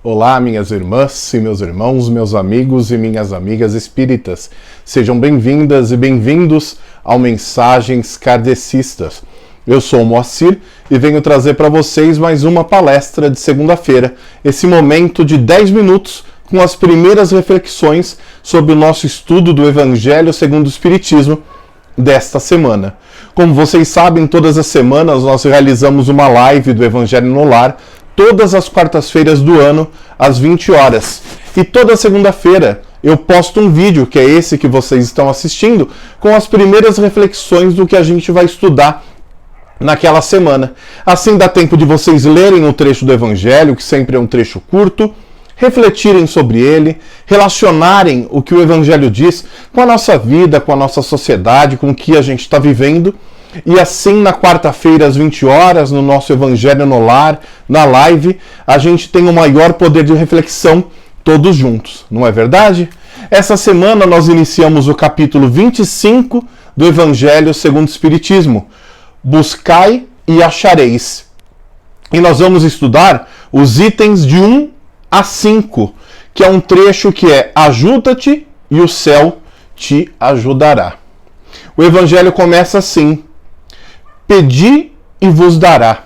Olá, minhas irmãs e meus irmãos, meus amigos e minhas amigas espíritas. Sejam bem-vindas e bem-vindos ao Mensagens Kardecistas. Eu sou o Moacir e venho trazer para vocês mais uma palestra de segunda-feira, esse momento de 10 minutos com as primeiras reflexões sobre o nosso estudo do Evangelho segundo o Espiritismo desta semana. Como vocês sabem, todas as semanas nós realizamos uma live do Evangelho no Lar, todas as quartas-feiras do ano, às 20 horas. E toda segunda-feira eu posto um vídeo, que é esse que vocês estão assistindo, com as primeiras reflexões do que a gente vai estudar naquela semana. Assim dá tempo de vocês lerem o trecho do Evangelho, que sempre é um trecho curto, refletirem sobre ele, relacionarem o que o Evangelho diz com a nossa vida, com a nossa sociedade, com o que a gente está vivendo. E assim, na quarta-feira, às 20 horas, no nosso Evangelho no Lar, na live, a gente tem um maior poder de reflexão todos juntos, não é verdade? Essa semana nós iniciamos o capítulo 25 do Evangelho segundo o Espiritismo. Buscai e achareis. E nós vamos estudar os itens de 1 a 5, que é um trecho que é: ajuda-te e o céu te ajudará. O Evangelho começa assim: pedi e vos dará,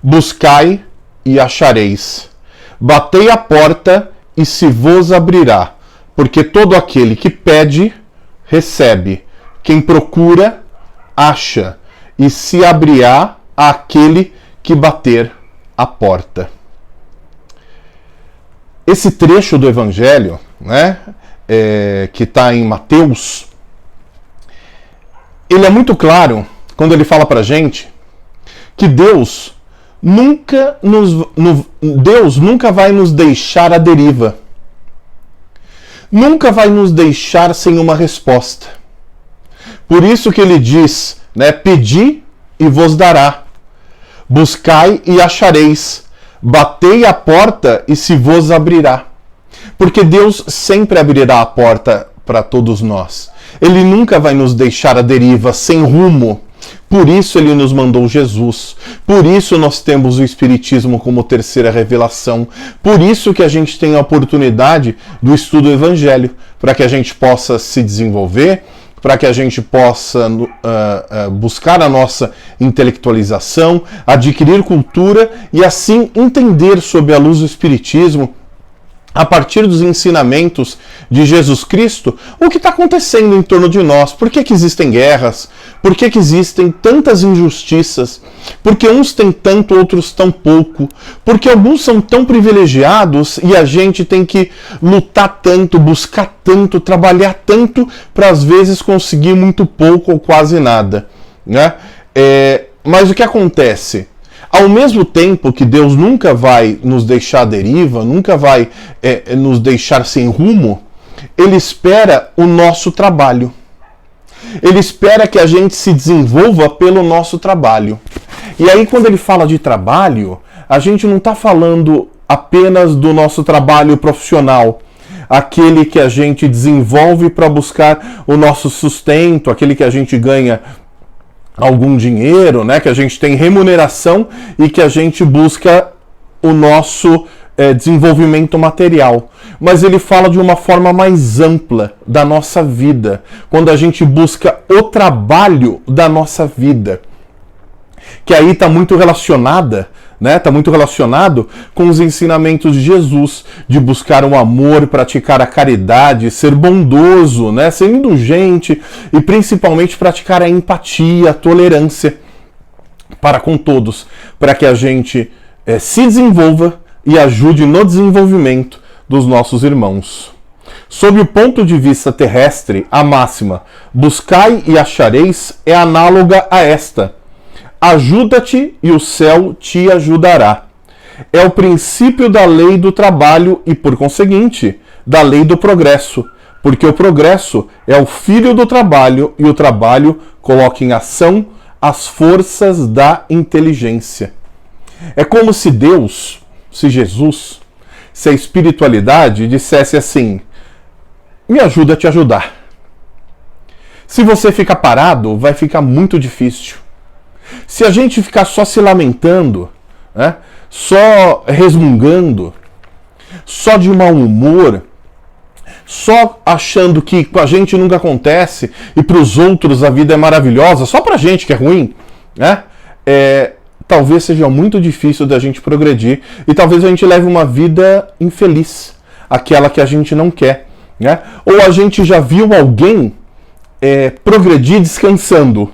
buscai e achareis, batei a porta e se vos abrirá, porque todo aquele que pede, recebe, quem procura, acha, e se abrirá àquele que bater a porta. Esse trecho do Evangelho, que está em Mateus, ele é muito claro quando ele fala para a gente que Deus nunca vai nos deixar à deriva. Nunca vai nos deixar sem uma resposta. Por isso que ele diz, pedi e vos dará, buscai e achareis, batei a porta e se vos abrirá. Porque Deus sempre abrirá a porta para todos nós. Ele nunca vai nos deixar à deriva, sem rumo. Por isso ele nos mandou Jesus. Por isso nós temos o Espiritismo como terceira revelação. Por isso que a gente tem a oportunidade do estudo do Evangelho, para que a gente possa se desenvolver, para que a gente possa buscar a nossa intelectualização, adquirir cultura e assim entender sob a luz do Espiritismo, a partir dos ensinamentos de Jesus Cristo, o que está acontecendo em torno de nós. Por que existem guerras? Por que existem tantas injustiças? Porque uns têm tanto, outros tão pouco? Porque alguns são tão privilegiados e a gente tem que lutar tanto, buscar tanto, trabalhar tanto para às vezes conseguir muito pouco ou quase nada, Mas o que acontece? Ao mesmo tempo que Deus nunca vai nos deixar à deriva, nunca vai nos deixar sem rumo, Ele espera o nosso trabalho. Ele espera que a gente se desenvolva pelo nosso trabalho. E aí, quando ele fala de trabalho, a gente não está falando apenas do nosso trabalho profissional, aquele que a gente desenvolve para buscar o nosso sustento, aquele que a gente ganha algum dinheiro, que a gente tem remuneração e que a gente busca o nosso desenvolvimento material. Mas ele fala de uma forma mais ampla da nossa vida, quando a gente busca o trabalho da nossa vida, que aí está muito relacionada, está muito relacionado com os ensinamentos de Jesus, de buscar o amor, praticar a caridade, ser bondoso, ser indulgente e principalmente praticar a empatia, a tolerância para com todos, para que a gente se desenvolva e ajude no desenvolvimento dos nossos irmãos. Sob o ponto de vista terrestre, a máxima buscai e achareis é análoga a esta: ajuda-te e o céu te ajudará. É o princípio da lei do trabalho e, por conseguinte, da lei do progresso, porque o progresso é o filho do trabalho e o trabalho coloca em ação as forças da inteligência. É como se Deus, se Jesus, se a espiritualidade dissesse assim: me ajuda a te ajudar. Se você ficar parado, vai ficar muito difícil. Se a gente ficar só se lamentando, só resmungando, só de mau humor, só achando que com a gente nunca acontece e para os outros a vida é maravilhosa, só para a gente que é ruim, né? Talvez seja muito difícil da gente progredir e talvez a gente leve uma vida infeliz, aquela que a gente não quer, né? Ou a gente já viu alguém progredir descansando?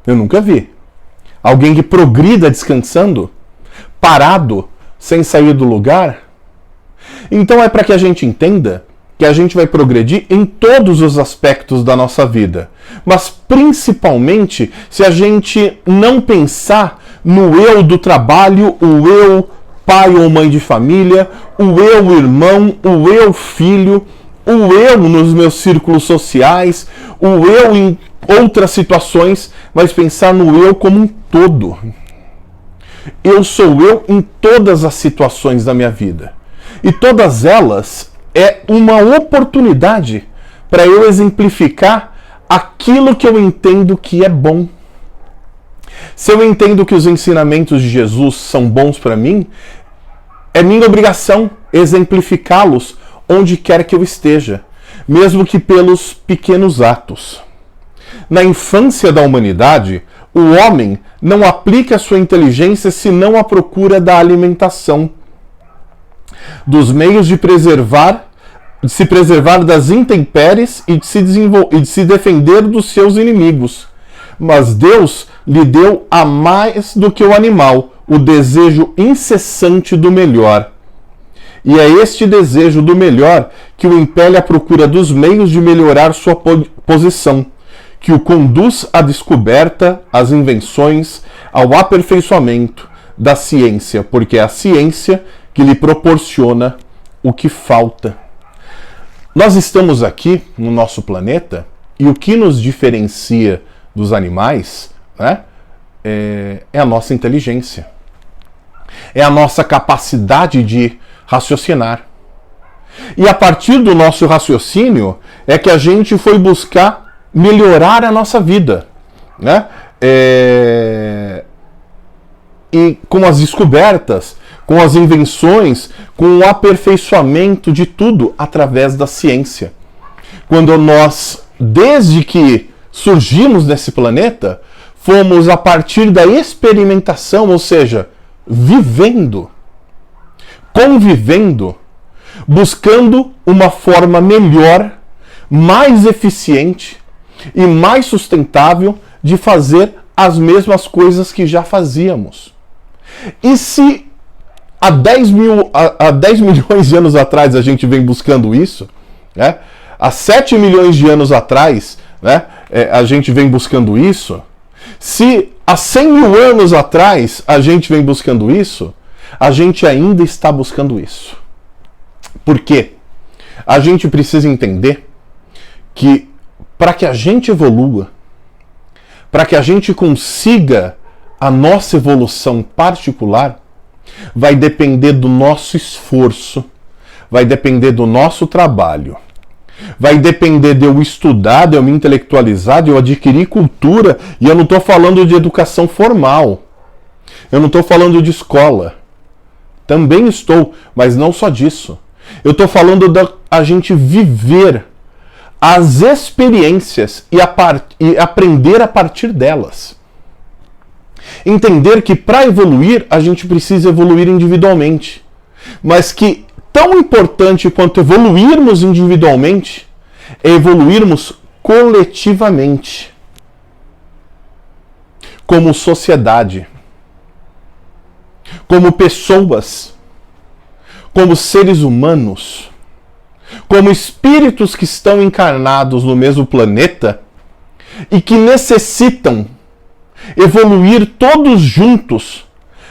Eu nunca vi. Alguém que progrida descansando? Parado? Sem sair do lugar? Então é para que a gente entenda que a gente vai progredir em todos os aspectos da nossa vida. Mas principalmente se a gente não pensar no eu do trabalho, o eu pai ou mãe de família, o eu irmão, o eu filho, o eu nos meus círculos sociais, o eu em outras situações, mas pensar no eu como um todo. Eu sou eu em todas as situações da minha vida. E todas elas é uma oportunidade para eu exemplificar aquilo que eu entendo que é bom. Se eu entendo que os ensinamentos de Jesus são bons para mim, é minha obrigação exemplificá-los onde quer que eu esteja, mesmo que pelos pequenos atos. Na infância da humanidade, o homem não aplica a sua inteligência senão à procura da alimentação, dos meios de se preservar das intempéries e de se defender dos seus inimigos. Mas Deus lhe deu a mais do que o animal, o desejo incessante do melhor. E é este desejo do melhor que o impele à procura dos meios de melhorar sua posição, que o conduz à descoberta, às invenções, ao aperfeiçoamento da ciência, porque é a ciência que lhe proporciona o que falta. Nós estamos aqui no nosso planeta e o que nos diferencia dos animais, né, é a nossa inteligência. É a nossa capacidade de raciocinar. E a partir do nosso raciocínio é que a gente foi buscar melhorar a nossa vida, né? E com as descobertas, com as invenções, com o aperfeiçoamento de tudo através da ciência. Quando nós, desde que surgimos nesse planeta, fomos a partir da experimentação, ou seja, vivendo, convivendo, buscando uma forma melhor, mais eficiente e mais sustentável de fazer as mesmas coisas que já fazíamos. E se há 10 milhões de anos atrás a gente vem buscando isso, né? Há 7 milhões de anos atrás, né, a gente vem buscando isso, se há 100 mil anos atrás a gente vem buscando isso, a gente ainda está buscando isso. Por quê? A gente precisa entender que para que a gente evolua, para que a gente consiga a nossa evolução particular, vai depender do nosso esforço, vai depender do nosso trabalho, vai depender de eu estudar, de eu me intelectualizar, de eu adquirir cultura, e eu não estou falando de educação formal, eu não estou falando de escola, também estou, mas não só disso. Eu estou falando da a gente viver as experiências e aprender a partir delas. Entender que para evoluir, a gente precisa evoluir individualmente. Mas que tão importante quanto evoluirmos individualmente é evoluirmos coletivamente. Como sociedade. Como pessoas. Como seres humanos. Como espíritos que estão encarnados no mesmo planeta e que necessitam evoluir todos juntos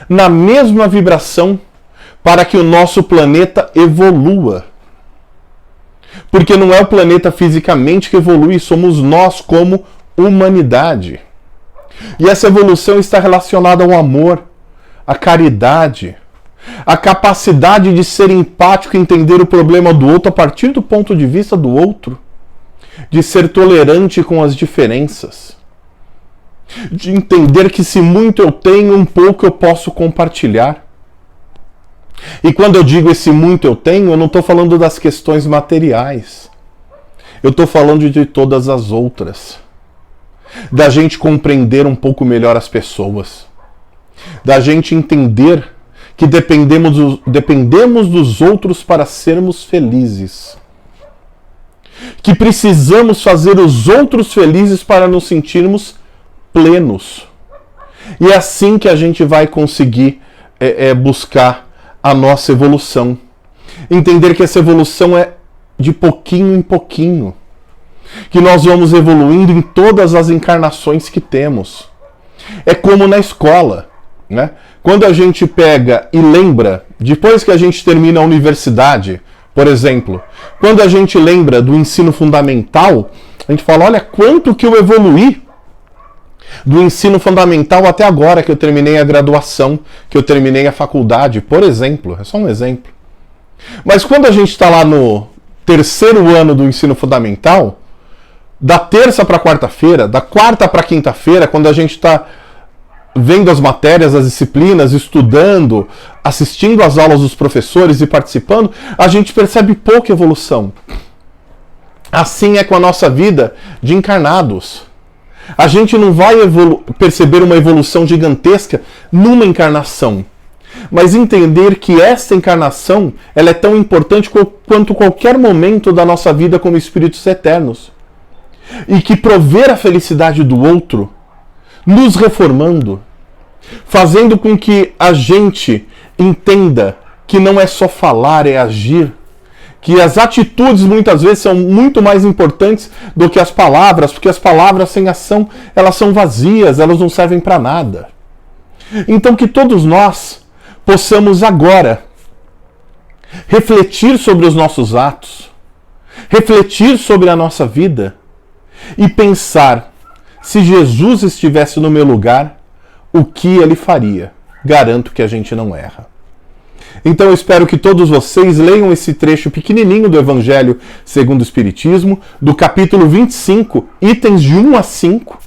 na mesma vibração para que o nosso planeta evolua. Porque não é o planeta fisicamente que evolui, somos nós como humanidade. E essa evolução está relacionada ao amor, à caridade, à capacidade de ser empático e entender o problema do outro a partir do ponto de vista do outro, de ser tolerante com as diferenças, de entender que se muito eu tenho, um pouco eu posso compartilhar. E quando eu digo esse muito eu tenho, eu não estou falando das questões materiais. Eu estou falando de todas as outras. Da gente compreender um pouco melhor as pessoas. Da gente entender que dependemos dos outros para sermos felizes. Que precisamos fazer os outros felizes para nos sentirmos plenos. E é assim que a gente vai conseguir buscar a nossa evolução. Entender que essa evolução é de pouquinho em pouquinho. Que nós vamos evoluindo em todas as encarnações que temos. É como na escola, né? Quando a gente pega e lembra, depois que a gente termina a universidade, por exemplo, quando a gente lembra do ensino fundamental, a gente fala, olha quanto que eu evoluí do ensino fundamental até agora que eu terminei a graduação, que eu terminei a faculdade, por exemplo. É só um exemplo. Mas quando a gente está lá no terceiro ano do ensino fundamental, da terça para quarta-feira, da quarta para quinta-feira, quando a gente está vendo as matérias, as disciplinas, estudando, assistindo às aulas dos professores e participando, a gente percebe pouca evolução. Assim é com a nossa vida de encarnados. A gente não vai perceber uma evolução gigantesca numa encarnação. Mas entender que essa encarnação ela é tão importante quanto qualquer momento da nossa vida como espíritos eternos. E que prover a felicidade do outro, nos reformando, fazendo com que a gente entenda que não é só falar, é agir, que as atitudes muitas vezes são muito mais importantes do que as palavras, porque as palavras sem ação, elas são vazias, elas não servem para nada. Então que todos nós possamos agora refletir sobre os nossos atos, refletir sobre a nossa vida e pensar, se Jesus estivesse no meu lugar, o que ele faria? Garanto que a gente não erra. Então eu espero que todos vocês leiam esse trecho pequenininho do Evangelho segundo o Espiritismo, do capítulo 25, itens de 1 a 5,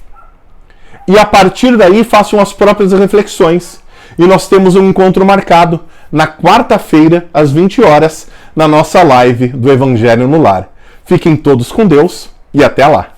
e a partir daí façam as próprias reflexões. E nós temos um encontro marcado na quarta-feira, às 20 horas, na nossa live do Evangelho no Lar. Fiquem todos com Deus e até lá!